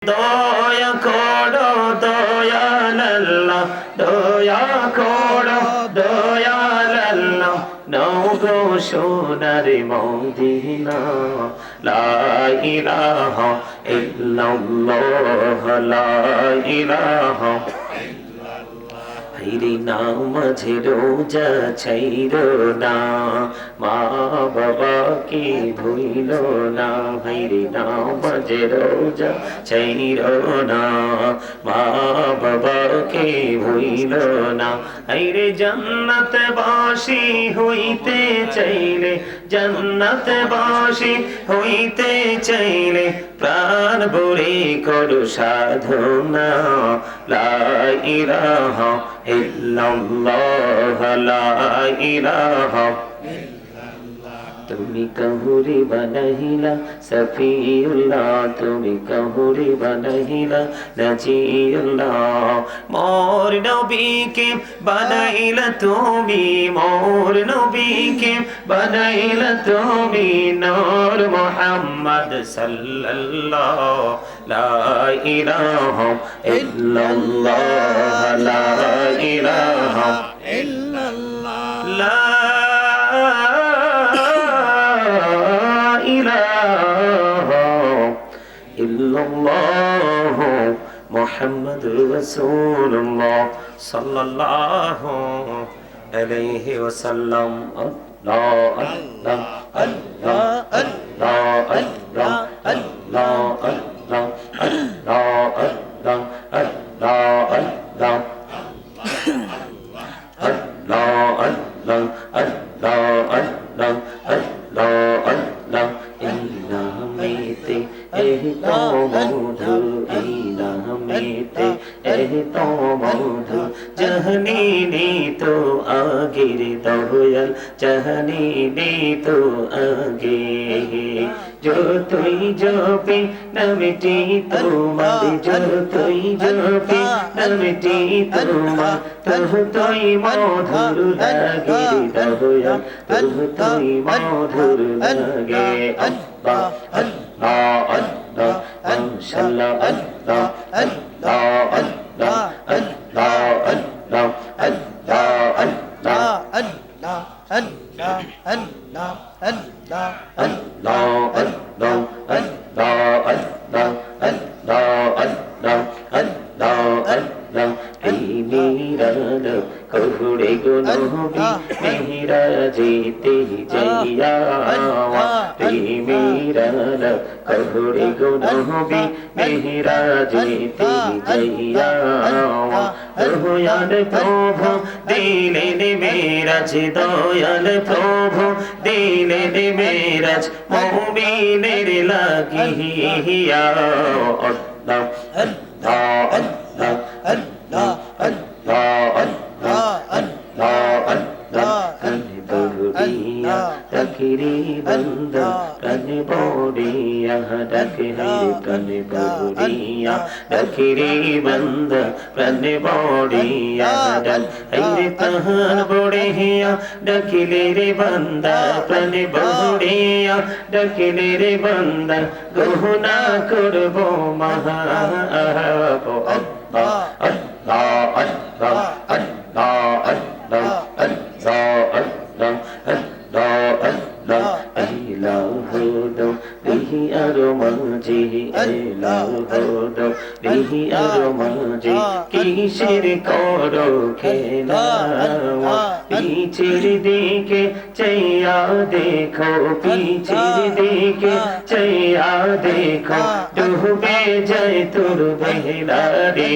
দয়া করো দয়াল আল্লাহ, দয়া করো দয়াল আল্লাহ, নাও গো সোনার মদিনা। লা ইলাহা ইল্লাল্লাহ, লা ইলাহা হাইরে নামাজে রোজা ছাইরো না, মা বাবাকে ভুইলো না। হাইরে নামাজে রোজা ছাইরো না, মা বাবাকে ভুইলো না। হাইরে জান্নাতবাসী হইতে চাইলে, জান্নাতবাসী হইতে চাইলে প্রাণ ভরে করো সাধনা। লা ইলাহা ইল্লাল্লাহ, লা ইলাহা তুমি কাহুরি বানাইলা সফিউল্লাহ, তুমি কাহুরি বানাইলা নাজিউল্লাহ। মোর নবীকে বানাইলা তুমি, মোর নবীকে বানাইলা তুমি, নূর মুহাম্মদ সাল্লাল্লাহ। লা ইলাহা ইল্লাল্লাহ, লা ইলাহা ইল্লাল্লাহ, লা ইল্লাল্লাহু মুহাম্মাদুর রাসূলুল্লাহ সাল্লাল্লাহু আলাইহি ওয়াসাল্লাম। আল্লাহ আল্লাহ আল্লাহ আল্লাহ আল্লাহ আল্লাহ আল্লাহ আল্লাহ আল্লাহ আল্লাহ আল্লাহ আল্লাহ আল্লাহ আল্লাহ আল্লাহ আল্লাহ ইলামিতে এহ তো মধু, ইলামিতে এহ তো মধু, জহনি নে তো আগের দয়াল, জহনি নে তো আগে। যতই জপে নামটি তোমার, যতই জপে নামটি তোমার, ততই মধুর লাগে দয়াল, ততই মধুর লাগে। আল্লাহ আল্লাহ আল্লাহ মাশাআল্লাহ, আল্লাহ আল্লাহ আল্লাহ আল্লাহ আল্লাহ আল্লাহ আল্লাহ আল্লাহ আল্লাহ আল্লাহ আল্লাহ আল্লাহ আল্লাহ আল্লাহ আল্লাহ আল্লাহ আল্লাহ। এই মিরাল কহুড়ে গো নবী মেহরাজেতে যাইয়া, এই মিরাল কহুড়ে গো নবী মেহরাজেতে যাইয়া। দয়াল প্রভু দিলেন মেরাজ, দয়াল প্রভু দিলেন মেরাজ, মুমিনের লাগিয়া। আল্লাহ আল্লাহ আল্লাহ আল্লাহ আল্লাহ আল্লাহ আল্লাহ আল্লাহ। কানে বড়িয়া রাখিরি বান্দা, কানে বড়িয়া ডাকে হায়, কানে বড়িয়া রাখিরি বান্দা, কানে বড়িয়া ডাক হায়। তাহার বড়িয়া ডাকিলে রে বান্দা, কানে বড়িয়া ডাকিলে রে বান্দা, গহনা করব মহা। আল্লাহ আল্লাহ আল্লাহ আল্লাহ আল্লাহ আল্লাহ আল্লাহ আল্লাহ আল্লাহ। ইলাহু বিহি আর মাঝে, ইলাহু বিহি আর মাঝে, কিসের করো খেলা। পিছের দিকে চাইয়া দেখো, পিছের দিকে চাইয়া দেখো, ডুবে যায় তোর বেলা রে।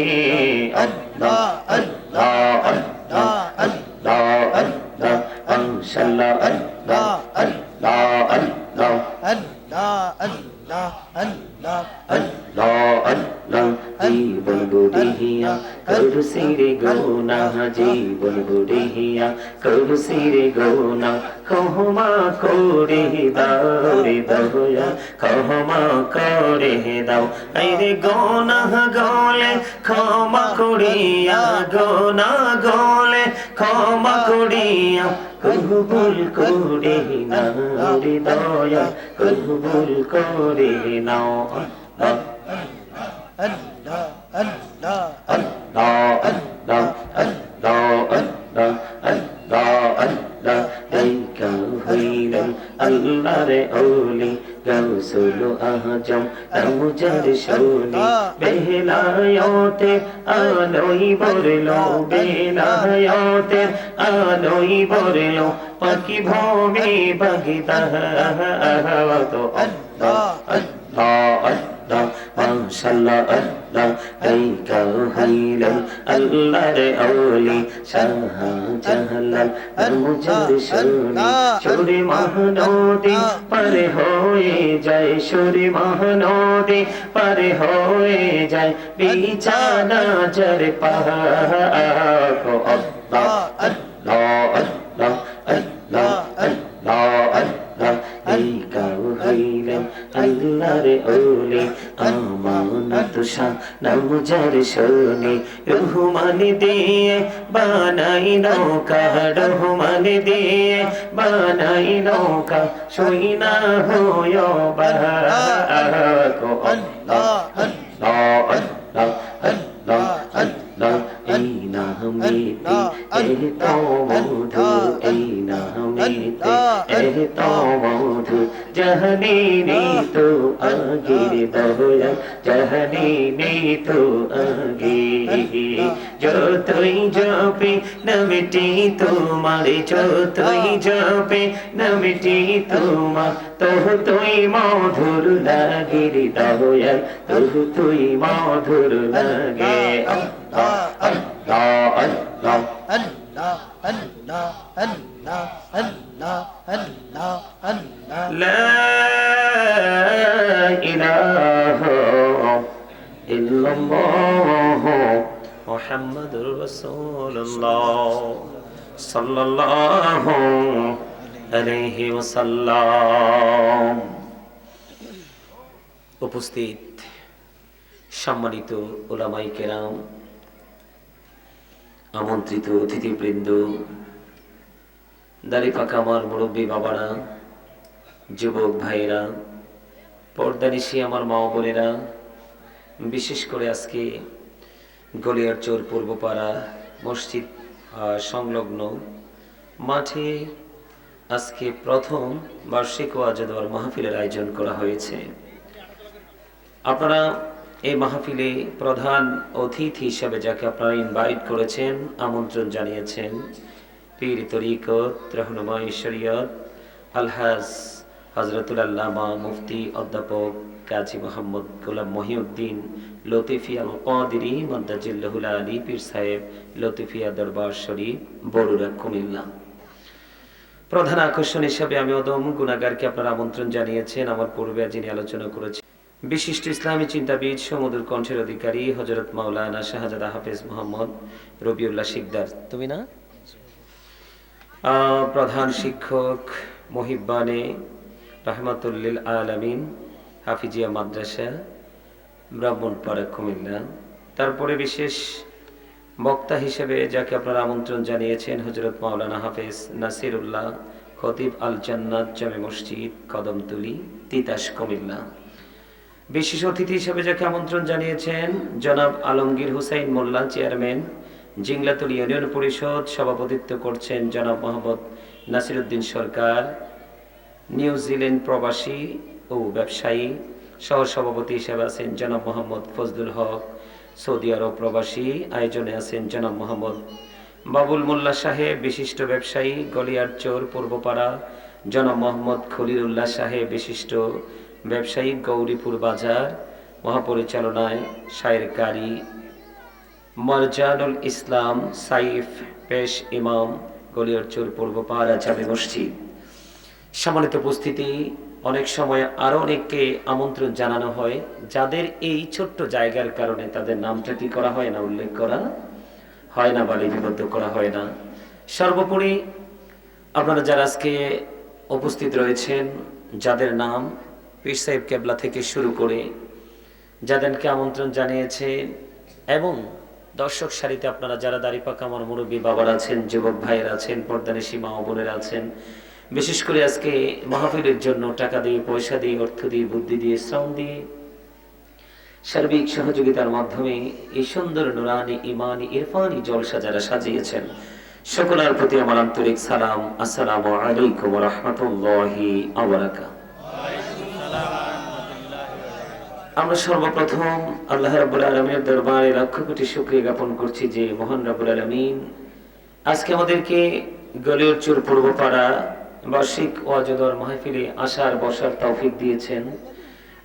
আল্লাহ আল্লাহ আল্লাহ আল্লাহ আল্লাহ মাশাআল্লাহ, আল্লাহ আল্লাহ আল্লাহ আল্লাহ আল্লাহ আল্লাহ আল্লাহ আল্লাহ। জীবন বুড়িয়া করছি রে গোনা, জীবন বুড়িয়া করছি রে গোনা, ক্ষমা করে দাও রে দয়া, ক্ষমা করে দাও। আইরে গোনা গলে ক্ষমা করিয়া, গোনা গলে ক্ষমা করিয়া, কবুল করে নাও রে দয়া, কবুল করে নাও। আল্লাহ আল্লাহ আল্লাহ আল্লাহ আল্লাহ আল্লাহ আল্লাহ আল্লাহ এই গান হইলেন আল্লাহর ওলি গাউসুল আজম নামজার শোনে বেলায়তে আলোই বরলো বেলায়তে আলোই বরলো পাখি ভবে বাগিতা তো আল্লাহ আল্লাহ আল্লাহ মাশাআল্লাহ আল্লাহ এই গান হইলেন আল্লাহর ওলি শাহজালাল নামজার শোনে সুরে মহানদী পার হয়ে যায় সুরে মহানদী পার হয়ে যায় বিছানা জর পাক আল্লাহ আল্লাহ আল্লাহ আল্লাহ আল্লাহ আল্লাহ এই গান হইলেন আল্লাহর ওলি আমানত শাহ নামজার শোনে রহমান দিয়ে বানাই নৌকা রহমান দিয়ে বানাই নৌকা সইনা হয় বাহাক আল্লাহ আল্লাহ আল্লাহ আল্লাহ আল্লাহ এই নামেতে এত মধু এই নামেতে এত মধু জহনি নেই তো আগে দয়া জহনি নেই তো আগে যতই জপে নামটি তোমার যতই জপে নামটি তোমার তহ তুই মধুর লাগে দয়া তহ তুই মধুর লাগে আল্লাহ আল্লাহ আল্লাহ আল্লাহ আল্লাহ আল্লাহ আল্লাহ আল্লাহ আল্লাহ লা ইলাহা ইল্লাল্লাহ মুহাম্মাদুর রাসূলুল্লাহ সাল্লাল্লাহু আলাইহি ওয়াসাল্লাম। উপস্থিত সম্মানিত উলামায়ে কেরাম, আমন্ত্রিত অতিথিবৃন্দ, দাড়ি পাকা আমার মুরব্বী বাবারা, যুবক ভাইরা, পর্দানিশী আমার মা বোনেরা, বিশেষ করে আজকে গলিয়ারচর পূর্বপাড়া মসজিদ সংলগ্ন মাঠে আজকে প্রথম বার্ষিক ওয়াজ দোয়ার মাহফিলের আয়োজন করা হয়েছে। আপনারা এই মাহফিলে প্রধান অতিথি হিসেবে যাকে আপনারা ইনভাইট করেছেন, আমন্ত্রণ জানিয়েছেন, পীর তরিকত রহনুমাই শরীয়ত আলহাজ হযরতুল আল্লামা মুফতি অধ্যাপক কাজী মোহাম্মদ গোলাম মহিউদ্দিন লতিফিয়া আল কাদেরী মাদ্দাজিল্লাহুল আলী পীর সাহেব লতিফিয়া দরবার শরীফ বরুড়া কুমিল্লা। প্রধান আকর্ষণ হিসেবে আমি অদম গুনাহগারকে আপনারা আমন্ত্রণ জানিয়েছেন। আমার পূর্বে যিনি আলোচনা করেছেন বিশিষ্ট ইসলামী চিন্তাবিদ, সমুদ্র কণ্ঠের অধিকারী হযরত মাওলানা শাহজাদা হাফেজ মোহাম্মদ রবিউল্লাহ শিকদার, তুমি না? প্রধান শিক্ষক মুহিব্বানে রাহমাতুল লিল আলামিন হাফিজিয়া মাদ্রাসা ব্রাহ্মণপাড়া কুমিল্লা। তারপরে বিশেষ বক্তা হিসেবে যাকে আপনারা আমন্ত্রণ জানিয়েছেন হযরত মাওলানা হাফেজ নাসিরুল্লাহ খতিব আল জান্নাত জামে মসজিদ কদমতলী তিতাস কুমিল্লা। বিশেষ অতিথি হিসেবে যাকে আমন্ত্রণ জানিয়েছেন জনাব আলমগীর হুসাইন মোল্লা, চেয়ারম্যান জিংলাতুল ইউনিয়ন পরিষদ, সভাপতিত্ব করছেন জনাব মোহাম্মদ নাসিরউদ্দিন সরকার, নিউজিল্যান্ড প্রবাসী ও ব্যবসায়ী। সহ সভাপতি হিসেবে আছেন জনাব মোহাম্মদ ফজলুল হক, সৌদি আরব প্রবাসী। আয়োজনে আছেন জনাব মোহাম্মদ বাবুল মোল্লা সাহেব, বিশিষ্ট ব্যবসায়ী গলিয়ারচর পূর্বপাড়া, জনাব মোহাম্মদ খলিলুল্লাহ সাহেব, বিশিষ্ট ব্যবসায়ী গৌরীপুর বাজার। মহাপরিচালনায় শায়ের কারি মারজানুল ইসলাম সাইফ পেশ ইমাম, গলিয়ারচর পূর্বপাড়া জামে মসজিদ। সম্মানিত উপস্থিতি, অনেক সময় আরো অনেককে আমন্ত্রণ জানানো হয় যাদের এই ছোট্ট জায়গার কারণে তাদের নামটা কি করা হয় না, উল্লেখ করা হয় না বা লিপিবদ্ধ করা হয় না। সর্বোপরি আপনারা যারা আজকে উপস্থিত রয়েছেন, যাদের নাম পীর সাহেব কেবলা থেকে শুরু করে যাদেরকে আমন্ত্রণ জানিয়েছে, এবং দর্শক সারিতে আপনারা যারা দাড়িপাকা আমার মুরব্বী বাবার আছেন, যুবক ভাইয়ের আছেন, পর্দানিশী মা বোনের আছেন, বিশেষ করে আজকে মাহফিলের জন্য টাকা দিয়ে, পয়সা দিয়ে, অর্থ দিয়ে, বুদ্ধি দিয়ে, শ্রম দিয়ে সার্বিক সহযোগিতার মাধ্যমে এই সুন্দর নুরানি ইমানি ইরফানি জলসা যারা সাজিয়েছেন, সকলের প্রতি আমার আন্তরিক সালাম। আসসালামু আলাইকুম ওয়া রাহমাতুল্লাহি ওয়া বারাকাতুহু। আমরা সর্বপ্রথম আল্লাহ রাব্বুল আলামিনের দরবারে লক্ষ কোটি শুকরিয়া জ্ঞাপন করছি যে মহান রাব্বুল আলামিন আজকে আমাদেরকে গলিয়রচর পূর্বপাড়া বার্ষিক ওয়াজদর মাহফিলে আসার বসার তৌফিক দিয়েছেন।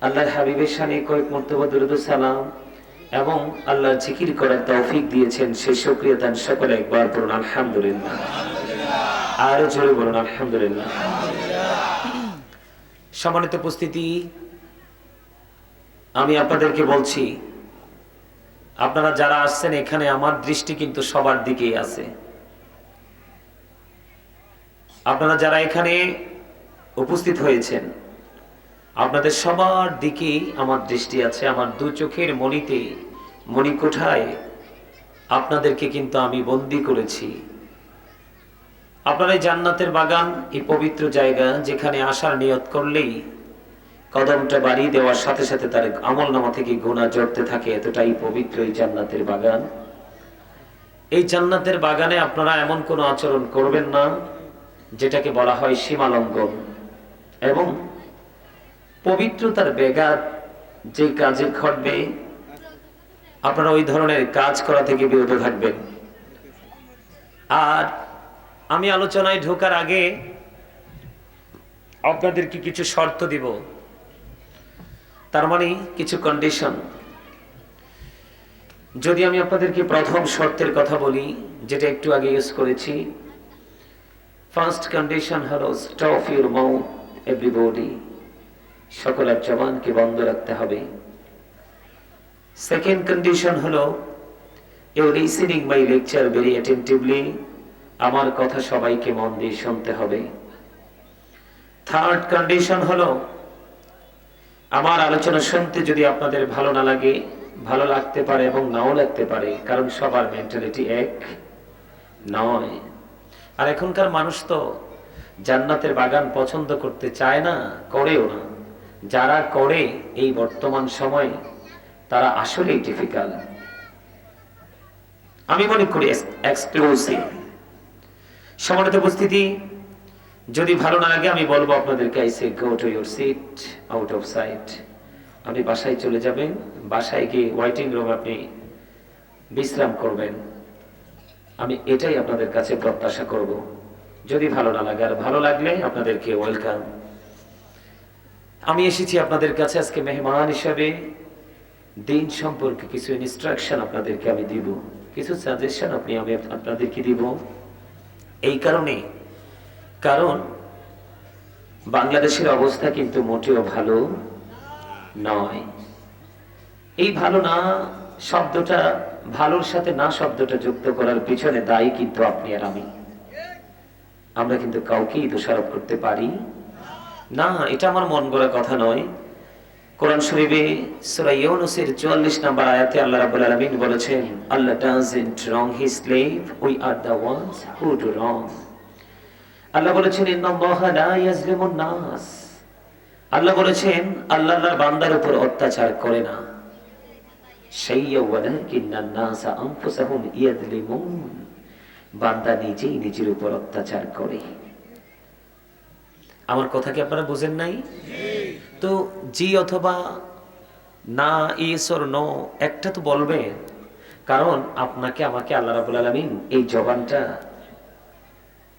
আল্লাহর হাবিবের শানে কয়েক মর্তবা দুরূদ ও সালাম এবং আল্লাহর জিকির করার তৌফিক দিয়েছেন, সেই শুকরিয়া তান সকলে একবার বলুন আলহামদুলিল্লাহ। আরো জোরে বলুন আলহামদুলিল্লাহ। সম্মানিত উপস্থিতি, আমি আপনাদেরকে বলছি, আপনারা যারা আসছেন এখানে আমার দৃষ্টি কিন্তু সবার দিকেই আছে। আপনারা যারা এখানে উপস্থিত হয়েছেন আপনাদের সবার দিকেই আমার দৃষ্টি আছে। আমার দু চোখের মণিতে মণিকোঠায় আপনাদেরকে কিন্তু আমি বন্দী করেছি। আপনারা এই জান্নাতের বাগান, এই পবিত্র জায়গা যেখানে আসার নিয়ত করলেই কদমটা বাড়িয়ে দেওয়ার সাথে সাথে তার আমলনামা থেকে গুনাহ ঝরতে থাকে, এতটাই পবিত্র এই জান্নাতের বাগান। এই জান্নাতের বাগানে আপনারা এমন কোনো আচরণ করবেন না যেটাকে বলা হয় সীমালঙ্ঘন, এবং পবিত্রতার ব্যাঘাত যে কাজে ঘটবে আপনারা ওই ধরনের কাজ করা থেকে বিরত থাকবেন। আর আমি আলোচনায় ঢোকার আগে আপনাদেরকে কিছু শর্ত দিব, তার মানে কিছু কন্ডিশন। যদি আমি আপনাদেরকে প্রথম শর্তের কথা বলি, যেটা একটু আগে ইউজ করেছি, ফার্স্ট কন্ডিশন হলো স্টপ ইউর মাউথ এভরিবডি, সকলের জবানকে বন্ধ রাখতে হবে। সেকেন্ড কন্ডিশন হলো you listening my lecture very attentively, আমার কথা সবাইকে মন দিয়ে শুনতে হবে। থার্ড কন্ডিশন হলো আমার আলোচনা শুনতে যদি আপনাদের ভালো না লাগে, ভালো লাগতে পারে এবং নাও লাগতে পারে, কারণ সবার মেন্টালিটি এক নয়। আর এখনকার মানুষ তো জান্নাতের বাগান পছন্দ করতে চায় না, করেও না। যারা করে এই বর্তমান সময় তারা আসলেই ডিফিকাল্ট, আমি মনে করি এক্সক্লুসিভ। সম্মানিত উপস্থিতি, যদি ভালো না লাগে আমি বলবো আপনাদেরকে, I say go to your seat out of sight. আপনি বাসায় চলে যাবেন, বাসায় গিয়ে ওয়েটিং রুমে আপনি বিশ্রাম করবেন। আমি এটাই আপনাদের কাছে প্রত্যাশা করব। যদি ভালো না লাগে, আর ভালো লাগলে আপনাদেরকে ওয়েলকাম। আমি এসেছি আপনাদের কাছে আজকে মেহমান হিসাবে, দিন সম্পর্কে কিছু ইনস্ট্রাকশন আপনাদেরকে আমি দিব, কিছু সাজেশন আমি আপনাদেরকে দিব। এই কারণে, কারণ বাংলাদেশের অবস্থা কিন্তু মোটেও ভালো নয়। এই ভালো না শব্দটা, ভালোর সাথে না শব্দটা যুক্ত করার পিছনে দায়ী কিন্তু আপনি আর আমি। আমরা কিন্তু কাউকেই দোষারোপ করতে পারি না, এটা আমার মন গড়া কথা নয়। কোরআন শরীফে সূরা ইউনূসের 44 নম্বর আয়াতে আল্লাহ রাব্বুল আলামিন বলেছেন, আল্লাহ doesn't wrong his slave, we are the ones who do wrong। আল্লাহ বলেছেন, ইন্নাল্লাহা লা ইয়াজলিমুন নাস। আল্লাহ বলেছেন আল্লাহর বান্দার উপর অত্যাচার করে না। শাইয়্যা ওয়ালাকিন্নান নাসা আনফুসাহুম ইয়াজলিমুন, বান্দা নিজেই নিজের উপর অত্যাচার করে। আমার কথা কি আপনারা বুঝেন নাই? তো জি অথবা না, ইয়েস অর নো একটা তো বলবেন, কারণ আপনাকে আমাকে আল্লাহ রাব্বুল আলামিন এই জবানটা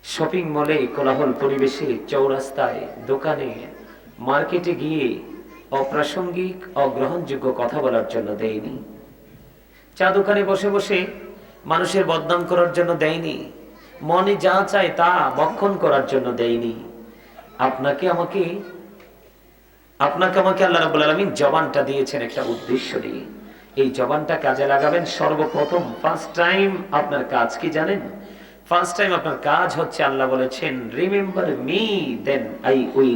শপিং মলে, কোলাহল পরিবেশে, চৌরাস্তায়, দোকানে, মার্কেটে গিয়ে অপ্রাসঙ্গিক অগ্রহণযোগ্য কথা বলার জন্য দেয়নি। চা দোকানে বসে বসে মানুষের বদনাম করার জন্য দেয়নি। মনে যা চায় তা বক্ষণ করার জন্য দেয়নি। আপনাকে আমাকে আল্লাহ রাব্বুল আলামিন জবানটা দিয়েছেন একটা উদ্দেশ্য নিয়ে। এই জবানটা কাজে লাগাবেন। সর্বপ্রথম ফার্স্ট টাইম আপনার কাজ কি জানেন? ফার্স্ট টাইম আপনার কাজ হচ্ছে, আল্লাহ বলেছেন, remember me then I will